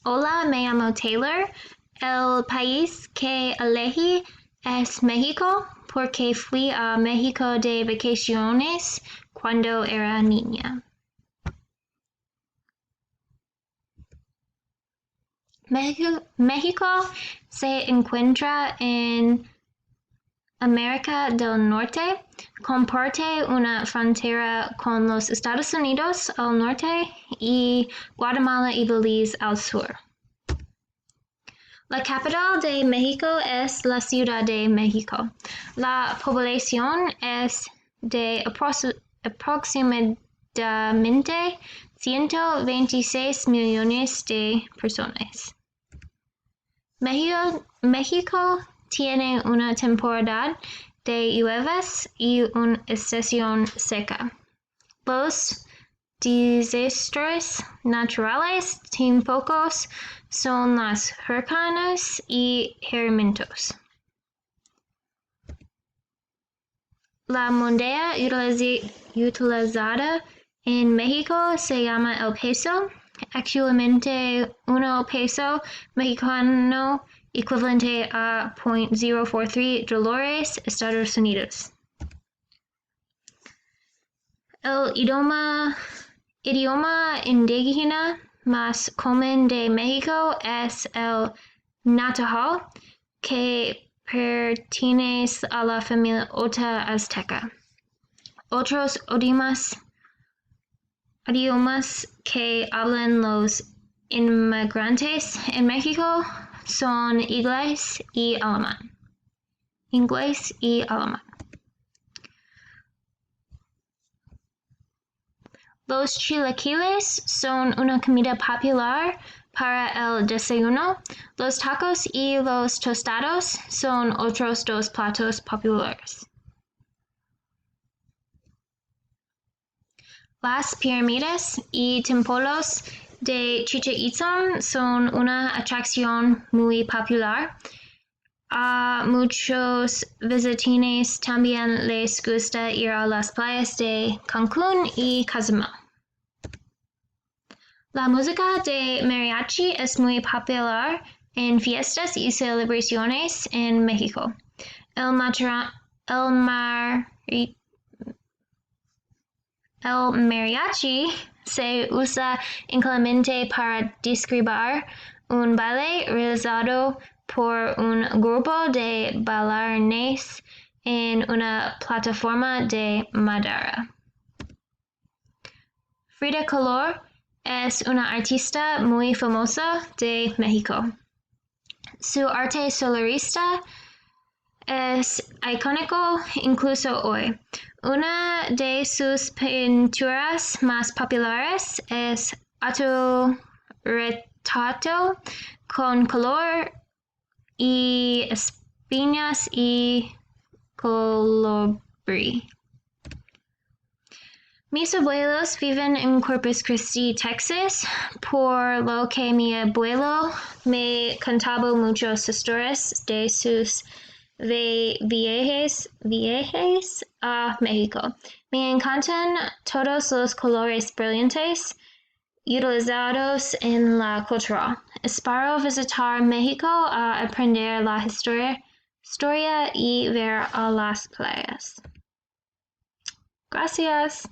Hola, me llamo Taylor. El país que elegí es México porque fui a México de vacaciones cuando era niña. México se encuentra en América del Norte, comparte una frontera con los Estados Unidos al norte y Guatemala y Belice al sur. La capital de México es la Ciudad de México. La población es de aproximadamente 126 millones de personas. México tiene una temporada de lluvias y una estación seca. Los desastres naturales típicos son los huracanes y terremotos. La moneda utilizada en México se llama el peso. Actualmente, un peso mexicano equivalente a $0.043 Estados Unidos. El idioma indígena más común de México es el náhuatl, que pertenece a la familia Ota azteca. Otros idiomas que hablan los inmigrantes en México son inglés y alemán. Los chilaquiles son una comida popular para el desayuno. Los tacos y los tostados son otros dos platos populares. Las pirámides y templos de Chichén Itzá son una atracción muy popular. A muchos visitantes también les gusta ir a las playas de Cancún y Cozumel. La música de mariachi es muy popular en fiestas y celebraciones en México. El mariachi se usa inclusive para describir un baile realizado por un grupo de bailarines en una plataforma de madera. Frida Kahlo es una artista muy famosa de México. Su arte surrealista es icónico incluso hoy. Una de sus pinturas más populares es Autorretrato con color y espinas y colibrí. Mis abuelos viven en Corpus Christi, Texas, por lo que mi abuelo me contaba muchas historias de sus viajes a México. Me encantan todos los colores brillantes utilizados en la cultura. Espero visitar México a aprender la historia y ver a las playas. Gracias.